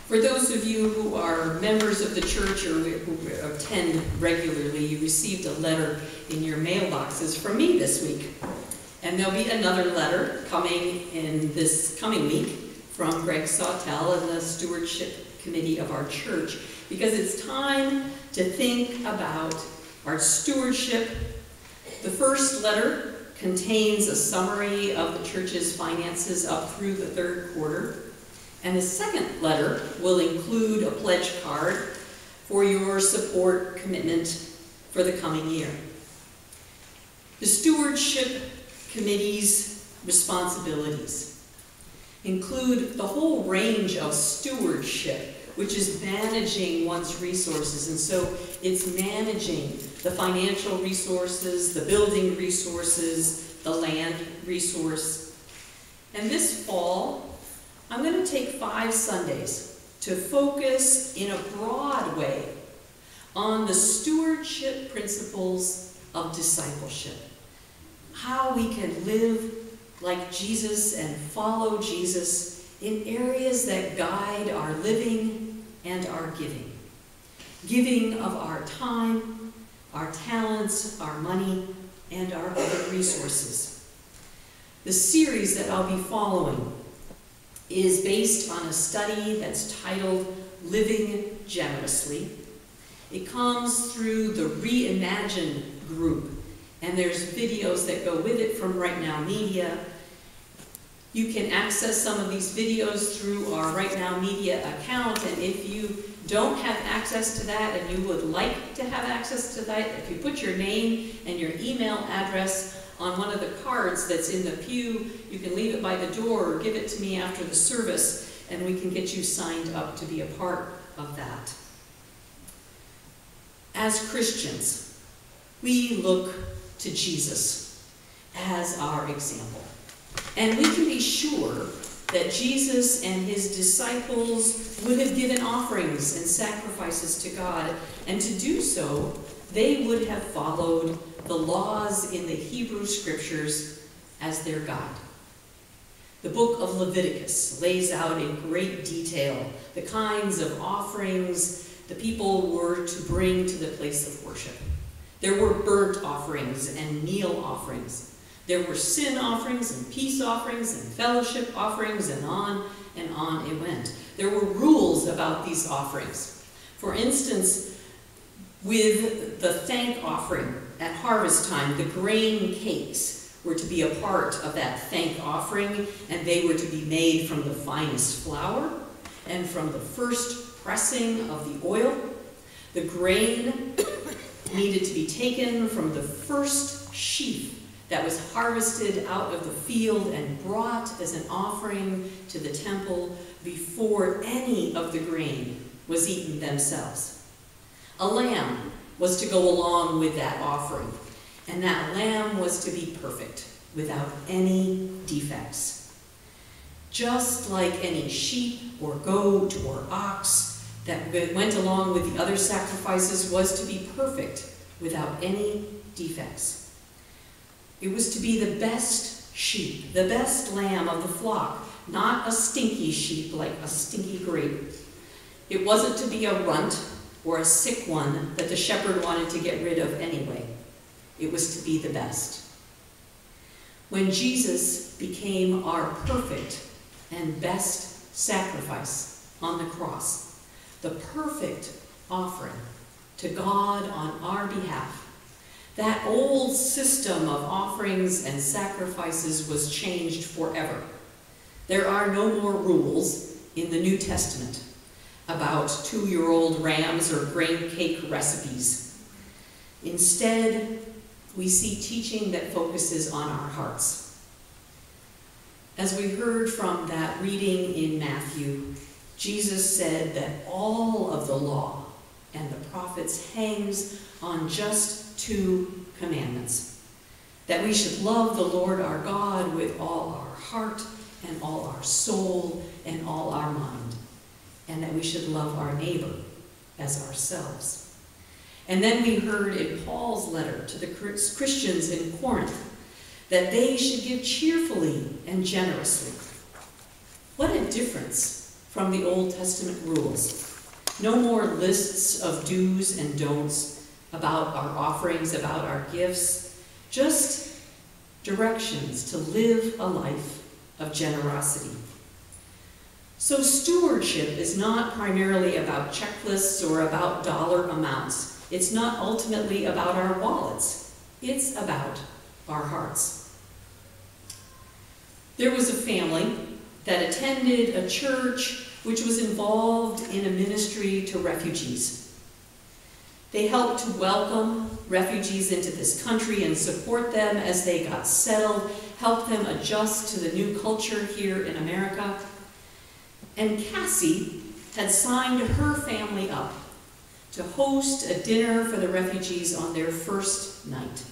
For those of you who are members of the church or who attend regularly, you received a letter in your mailboxes from me this week. And there'll be another letter coming in this coming week from Greg Sawtell and the Stewardship Committee of our church, because it's time to think about our stewardship. The first letter contains a summary of the church's finances up through the third quarter. And the second letter will include a pledge card for your support commitment for the coming year. The Stewardship Committee's responsibilities include the whole range of stewardship, which is managing one's resources. And so it's managing the financial resources, the building resources, the land resource. And this fall, I'm going to take 5 Sundays to focus in a broad way on the stewardship principles of discipleship. How we can live like Jesus and follow Jesus in areas that guide our living and our giving. Giving of our time, our talents, our money, and our other resources. The series that I'll be following is based on a study that's titled Living Generously. It comes through the Reimagine group, and there's videos that go with it from Right Now Media. You can access some of these videos through our Right Now Media account, and if you don't have access to that and you would like to have access to that, if you put your name and your email address on one of the cards that's in the pew, you can leave it by the door or give it to me after the service, and we can get you signed up to be a part of that. As Christians, we look to Jesus as our example. And we can be sure that Jesus and his disciples would have given offerings and sacrifices to God, and to do so, they would have followed the laws in the Hebrew Scriptures as their guide. The book of Leviticus lays out in great detail the kinds of offerings the people were to bring to the place of worship. There were burnt offerings and meal offerings. There were sin offerings and peace offerings and fellowship offerings, and on it went. There were rules about these offerings. For instance, with the thank offering at harvest time, the grain cakes were to be a part of that thank offering, and they were to be made from the finest flour and from the first pressing of the oil. The grain needed to be taken from the first sheaf that was harvested out of the field and brought as an offering to the temple before any of the grain was eaten themselves. A lamb was to go along with that offering, and that lamb was to be perfect, without any defects. Just like any sheep or goat or ox that went along with the other sacrifices was to be perfect, without any defects. It was to be the best sheep, the best lamb of the flock, not a stinky sheep like a stinky grape. It wasn't to be a runt or a sick one that the shepherd wanted to get rid of anyway. It was to be the best. When Jesus became our perfect and best sacrifice on the cross, the perfect offering to God on our behalf, that old system of offerings and sacrifices was changed forever. There are no more rules in the New Testament about 2-year-old rams or grain cake recipes. Instead, we see teaching that focuses on our hearts. As we heard from that reading in Matthew, Jesus said that all of the law and the prophets hangs on just 2 commandments. That we should love the Lord our God with all our heart and all our soul and all our mind, and that we should love our neighbor as ourselves. And then we heard in Paul's letter to the Christians in Corinth that they should give cheerfully and generously. What a difference from the Old Testament rules. No more lists of do's and don'ts about our offerings, about our gifts, just directions to live a life of generosity. So stewardship is not primarily about checklists or about dollar amounts. It's not ultimately about our wallets. It's about our hearts. There was a family that attended a church which was involved in a ministry to refugees. They helped to welcome refugees into this country and support them as they got settled, help them adjust to the new culture here in America. And Cassie had signed her family up to host a dinner for the refugees on their first night.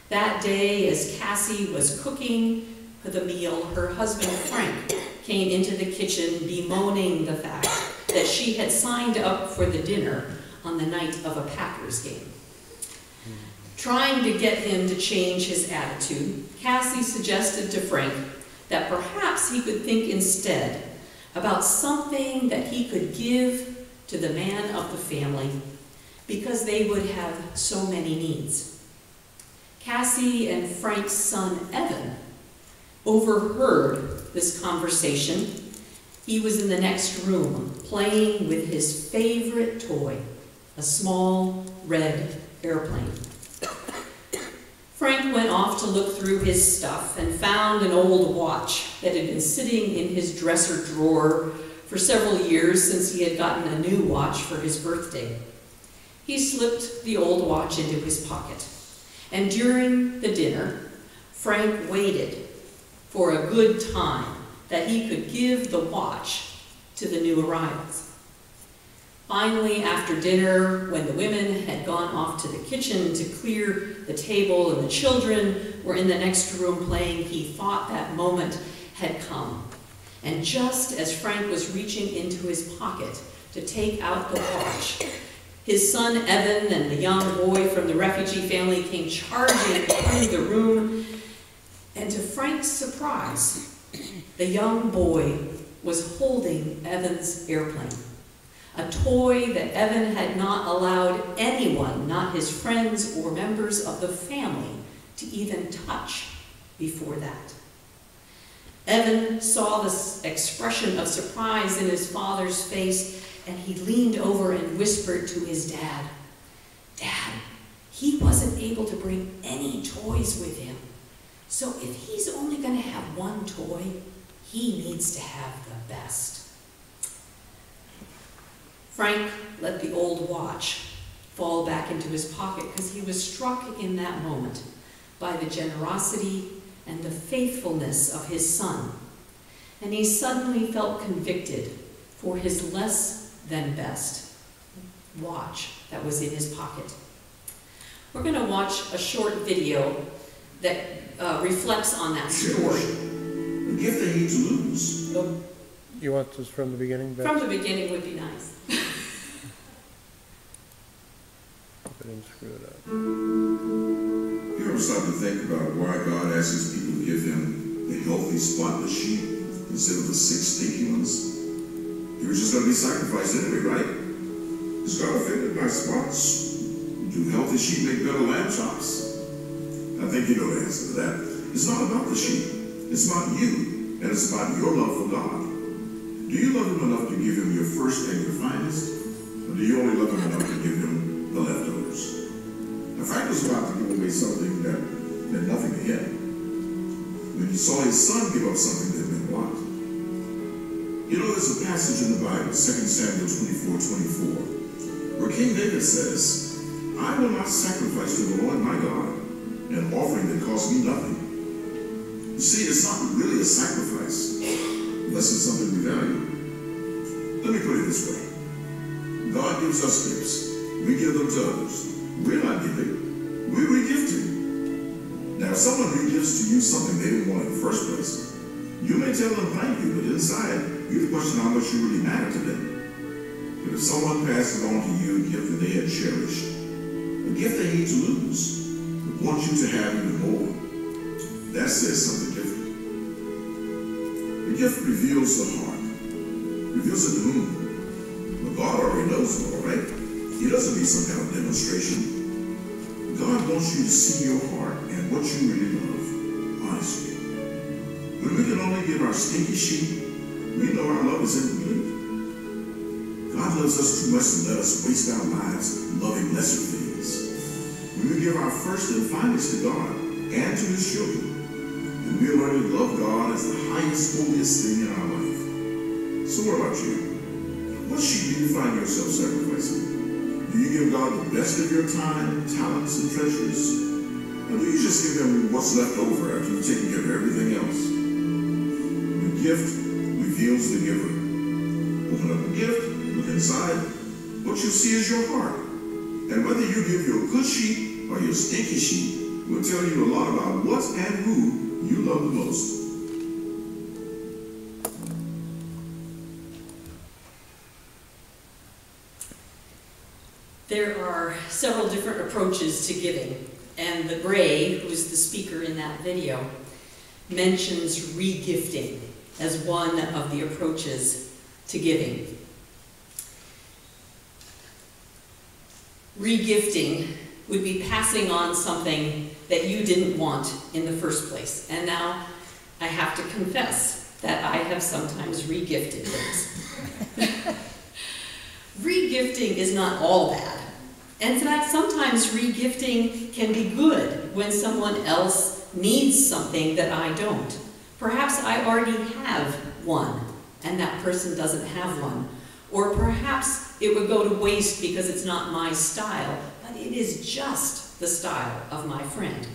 That day, as Cassie was cooking for the meal, her husband Frank came into the kitchen bemoaning the fact that she had signed up for the dinner on the night of a Packers game. Trying to get him to change his attitude, Cassie suggested to Frank that perhaps he could think instead about something that he could give to the man of the family because they would have so many needs. Cassie and Frank's son Evan overheard this conversation. He was in the next room playing with his favorite toy, a small red airplane. Frank went off to look through his stuff and found an old watch that had been sitting in his dresser drawer for several years since he had gotten a new watch for his birthday. He slipped the old watch into his pocket, and during the dinner, Frank waited for a good time that he could give the watch to the new arrivals. Finally, after dinner, when the women had gone off to the kitchen to clear the table and the children were in the next room playing, he thought that moment had come. And just as Frank was reaching into his pocket to take out the watch, his son Evan and the young boy from the refugee family came charging through the room, and to Frank's surprise, the young boy was holding Evan's airplane. A toy that Evan had not allowed anyone, not his friends or members of the family, to even touch before that. Evan saw this expression of surprise in his father's face, and he leaned over and whispered to his dad, "Dad, he wasn't able to bring any toys with him. So if he's only going to have one toy, he needs to have the best." Frank let the old watch fall back into his pocket because he was struck in that moment by the generosity and the faithfulness of his son. And he suddenly felt convicted for his less than best watch that was in his pocket. We're going to watch a short video that reflects on that story. A gift they hate to lose. You want this from the beginning, Betsy? From the beginning would be nice. I didn't screw it up. You ever stop to think about why God asks his people to give him the healthy, spotless sheep instead of the sick, stinky ones? He was just going to be sacrificed anyway, right? Is God offended by spots? Do healthy sheep make better lamb chops? I think you know the answer to that. It's not about the sheep. It's about you, and it's about your love for God. Do you love him enough to give him your first and your finest? Or do you only love him enough to give him the leftovers? Now, Frank was about to give away something that meant nothing to him. When he saw his son give up something that meant what? You know, there's a passage in the Bible, 2 Samuel 24:24, where King David says, "I will not sacrifice to the Lord my God an offering that costs me nothing." You see, it's not really a sacrifice unless it's something we value. Let me put it this way. God gives us gifts. We give them to others. We're not giving. We're regifting. Now, if someone regifts to you something they didn't want in the first place, you may tell them thank you, but inside, you question how much you really matter to them. But if someone passes on to you a gift that they had cherished, a gift they hate to lose, but want you to have even more, that says something different. The gift reveals the heart, reveals it to whom? Well, God already knows it all, right? He doesn't need some kind of demonstration. God wants you to see your heart and what you really love, honestly. When we can only give our stinky sheep, we know our love is incomplete. God loves us too much to let us waste our lives loving lesser things. When we give our first and finest to God and to His children, and we learn to love God as the highest, holiest thing in our life. So what about you? What sheep do you find yourself sacrificing? Do you give God the best of your time, talents, and treasures? Or do you just give Him what's left over after you've taken care of everything else? The gift reveals the giver. Open up the gift, look inside. What you see is your heart. And whether you give your good sheep or your stinky sheep will tell you a lot about what and who you love the most. There are several different approaches to giving, and the Gray, who's the speaker in that video, mentions re-gifting as one of the approaches to giving. Re-gifting would be passing on something that you didn't want in the first place. And now I have to confess that I have sometimes re-gifted things. Re-gifting is not all bad. And in fact, sometimes re-gifting can be good when someone else needs something that I don't. Perhaps I already have one, and that person doesn't have one. Or perhaps it would go to waste because it's not my style, but it is just the style of my friend.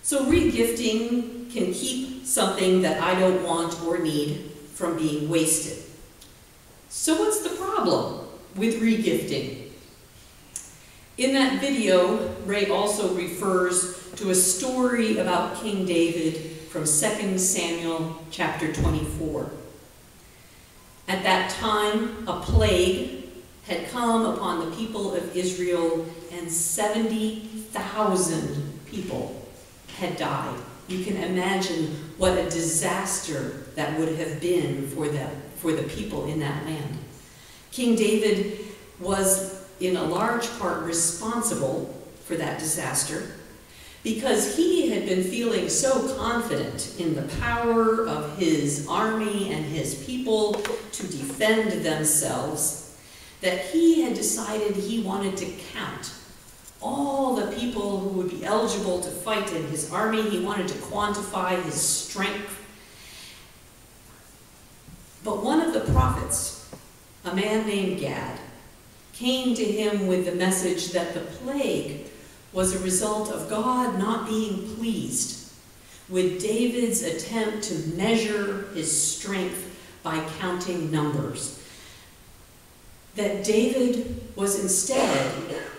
So re-gifting can keep something that I don't want or need from being wasted. So what's the problem with re-gifting? In that video, Ray also refers to a story about King David from 2 Samuel chapter 24. At that time, a plague had come upon the people of Israel, and 70,000 people had died. You can imagine what a disaster that would have been for the people in that land. King David was in a large part responsible for that disaster because he had been feeling so confident in the power of his army and his people to defend themselves that he had decided he wanted to count all the people who would be eligible to fight in his army. He wanted to quantify his strength. But one of the prophets, a man named Gad, came to him with the message that the plague was a result of God not being pleased with David's attempt to measure his strength by counting numbers. That David was instead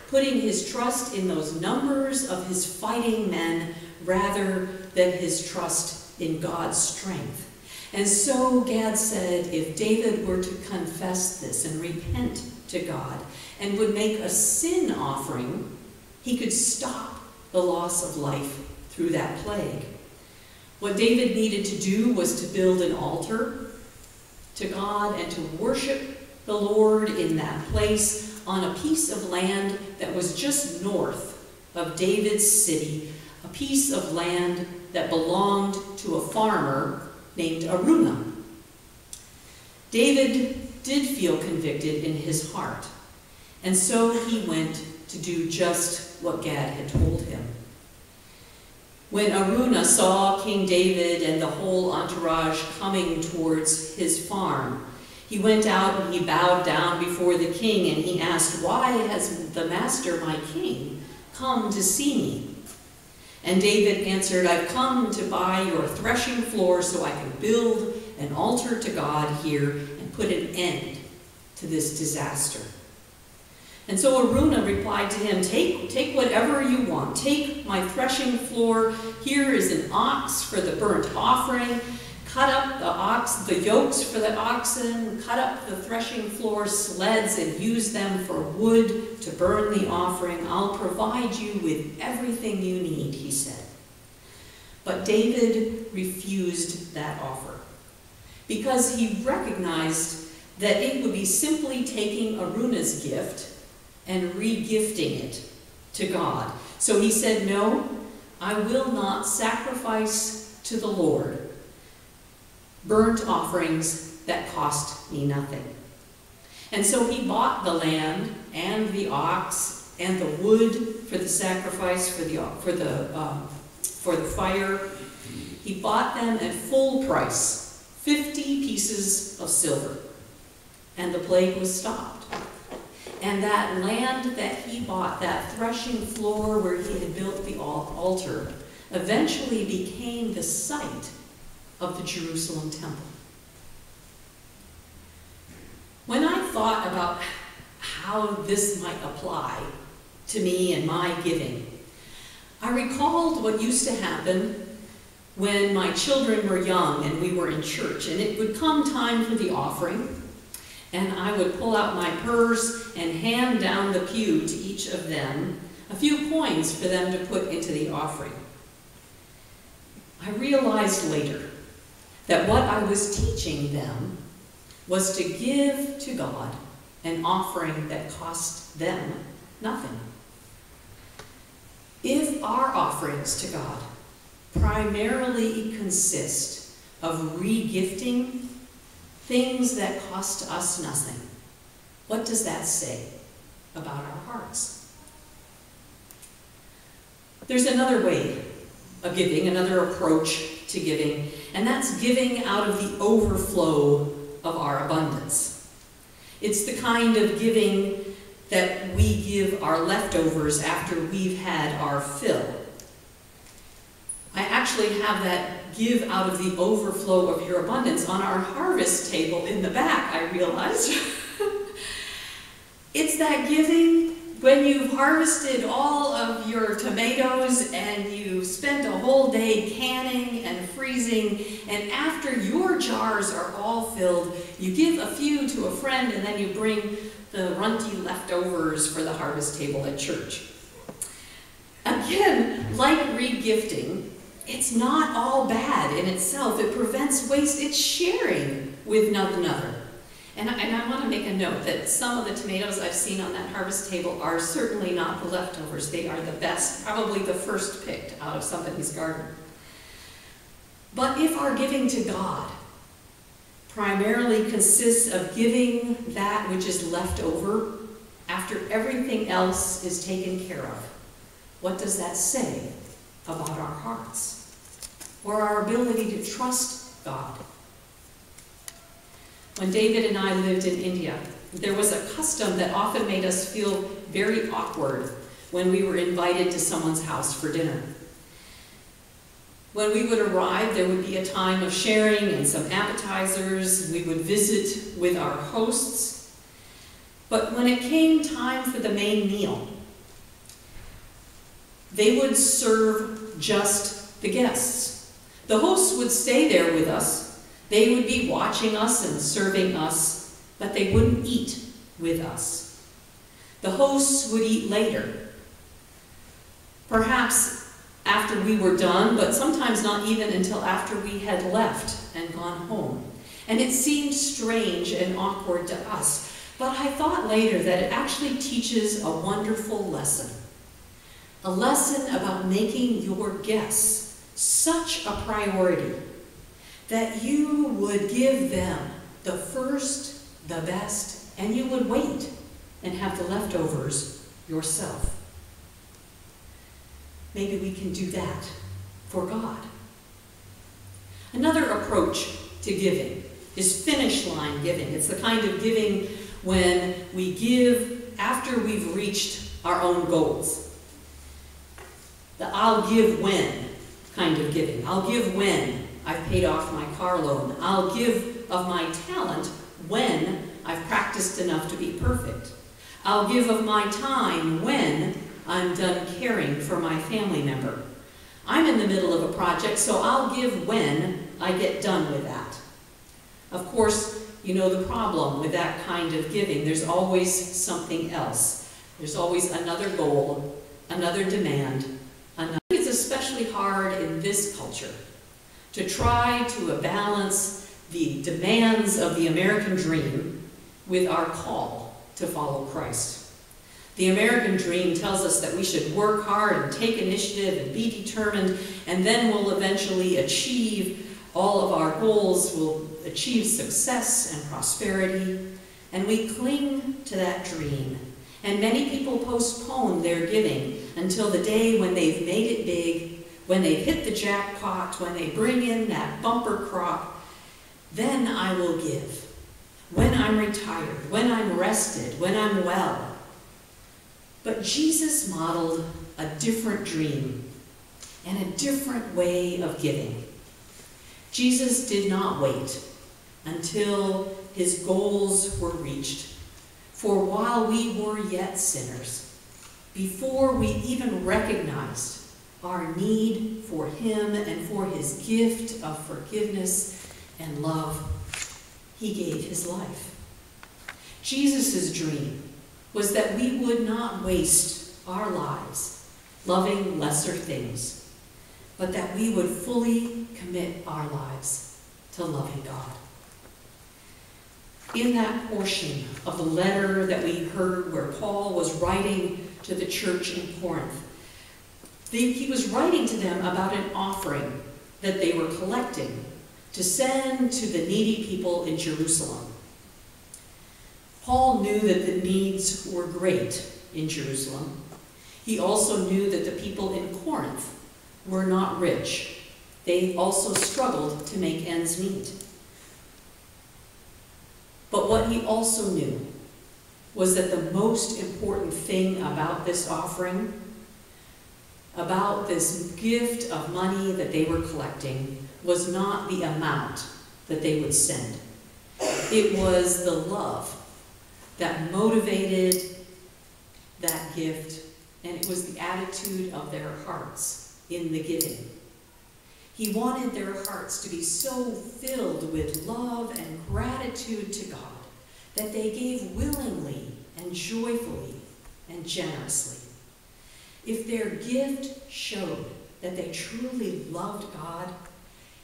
putting his trust in those numbers of his fighting men rather than his trust in God's strength. And so Gad said if David were to confess this and repent to God and would make a sin offering, he could stop the loss of life through that plague. What David needed to do was to build an altar to God and to worship the Lord in that place on a piece of land that was just north of David's city, a piece of land that belonged to a farmer named Araunah. David did feel convicted in his heart, and so he went to do just what Gad had told him. When Araunah saw King David and the whole entourage coming towards his farm, he went out and he bowed down before the king and he asked, "Why has the master, my king, come to see me?" And David answered, "I've come to buy your threshing floor so I can build an altar to God here and put an end to this disaster." And so Araunah replied to him, take whatever you want. Take my threshing floor. Here is an ox for the burnt offering. Cut up the yokes for the oxen. Cut up the threshing floor sleds and use them for wood to burn the offering. I'll provide you with everything you need, he said. But David refused that offer because he recognized that it would be simply taking Aruna's gift and re-gifting it to God. So he said, no, I will not sacrifice to the Lord burnt offerings that cost me nothing. And so he bought the land and the ox and the wood for the sacrifice, for the fire. He bought them at full price, 50 pieces of silver, and the plague was stopped. And that land that he bought, that threshing floor where he had built the altar, eventually became the site of the Jerusalem temple. When I thought about how this might apply to me and my giving, I recalled what used to happen when my children were young and we were in church, and it would come time for the offering, and I would pull out my purse and hand down the pew to each of them a few coins for them to put into the offering. I realized later that what I was teaching them was to give to God an offering that cost them nothing. If our offerings to God primarily consist of re-gifting things that cost us nothing, what does that say about our hearts? There's another way of giving, another approach to giving, and that's giving out of the overflow of our abundance. It's the kind of giving that we give our leftovers after we've had our fill. I actually have that give out of the overflow of your abundance on our harvest table in the back, I realized. It's that giving when you've harvested all of your tomatoes and you've spent a whole day canning and freezing, and after your jars are all filled, you give a few to a friend and then you bring the runty leftovers for the harvest table at church. Again, like re-gifting, it's not all bad in itself. It prevents waste. It's sharing with another. And I want to make a note that some of the tomatoes I've seen on that harvest table are certainly not the leftovers. They are the best, probably the first picked out of somebody's garden. But if our giving to God primarily consists of giving that which is left over after everything else is taken care of, what does that say about our hearts or our ability to trust God? When David and I lived in India, there was a custom that often made us feel very awkward when we were invited to someone's house for dinner. When we would arrive, there would be a time of sharing and some appetizers. We would visit with our hosts. But when it came time for the main meal, they would serve just the guests. The hosts would stay there with us. They would be watching us and serving us, but they wouldn't eat with us. The hosts would eat later, perhaps after we were done, but sometimes not even until after we had left and gone home. And it seemed strange and awkward to us, but I thought later that it actually teaches a wonderful lesson. A lesson about making your guests such a priority that you would give them the first, the best, and you would wait and have the leftovers yourself. Maybe we can do that for God. Another approach to giving is finish line giving. It's the kind of giving when we give after we've reached our own goals. The I'll give when kind of giving. I'll give when I've paid off my car loan. I'll give of my talent when I've practiced enough to be perfect. I'll give of my time when I'm done caring for my family member. I'm in the middle of a project, so I'll give when I get done with that. Of course, you know the problem with that kind of giving. There's always something else. There's always another goal, another demand. It's especially hard in this culture to try to balance the demands of the American dream with our call to follow Christ. The American dream tells us that we should work hard and take initiative and be determined, and then we'll eventually achieve all of our goals. We'll achieve success and prosperity, and we cling to that dream. And many people postpone their giving until the day when they've made it big, when they've hit the jackpot, when they bring in that bumper crop. Then I will give. When I'm retired, when I'm rested, when I'm well. But Jesus modeled a different dream and a different way of giving. Jesus did not wait until his goals were reached. For while we were yet sinners, before we even recognized our need for him and for his gift of forgiveness and love, he gave his life. Jesus' dream was that we would not waste our lives loving lesser things, but that we would fully commit our lives to loving God. In that portion of the letter that we heard where Paul was writing to the church in Corinth, he was writing to them about an offering that they were collecting to send to the needy people in Jerusalem. Paul knew that the needs were great in Jerusalem. He also knew that the people in Corinth were not rich. They also struggled to make ends meet. But what he also knew was that the most important thing about this offering, about this gift of money that they were collecting, was not the amount that they would send. It was the love that motivated that gift, and it was the attitude of their hearts in the giving. He wanted their hearts to be so filled with love and gratitude to God that they gave willingly and joyfully and generously. If their gift showed that they truly loved God,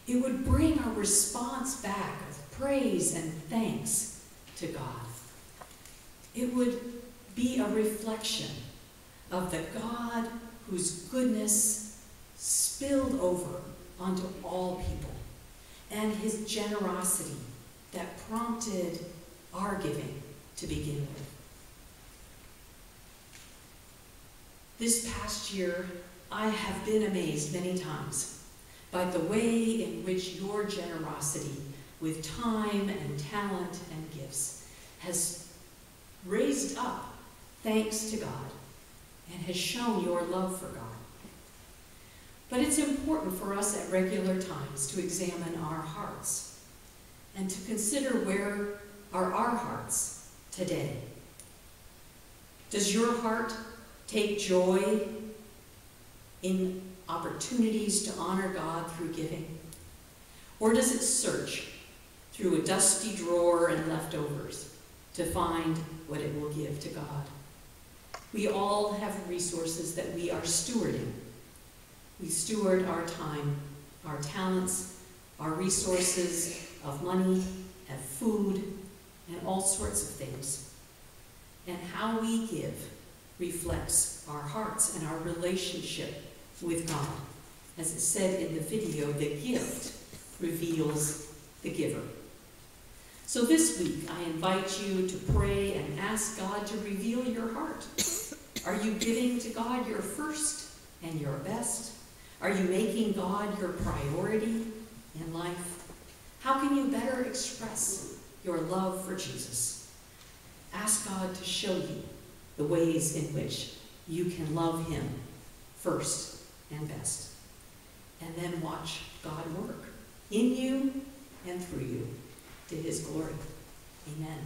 it would bring a response back of praise and thanks to God. It would be a reflection of the God whose goodness spilled over onto all people, and his generosity that prompted our giving to begin with. This past year, I have been amazed many times by the way in which your generosity with time and talent and gifts has raised up thanks to God and has shown your love for God. But it's important for us at regular times to examine our hearts and to consider where are our hearts today. Does your heart take joy in opportunities to honor God through giving? Or does it search through a dusty drawer and leftovers to find what it will give to God? We all have resources that we are stewarding. We steward our time, our talents, our resources of money, of food, and all sorts of things. And how we give reflects our hearts and our relationship with God. As it said in the video, the gift reveals the giver. So this week, I invite you to pray and ask God to reveal your heart. Are you giving to God your first and your best? Are you making God your priority in life? How can you better express your love for Jesus? Ask God to show you the ways in which you can love him first and best. And then watch God work in you and through you to his glory. Amen.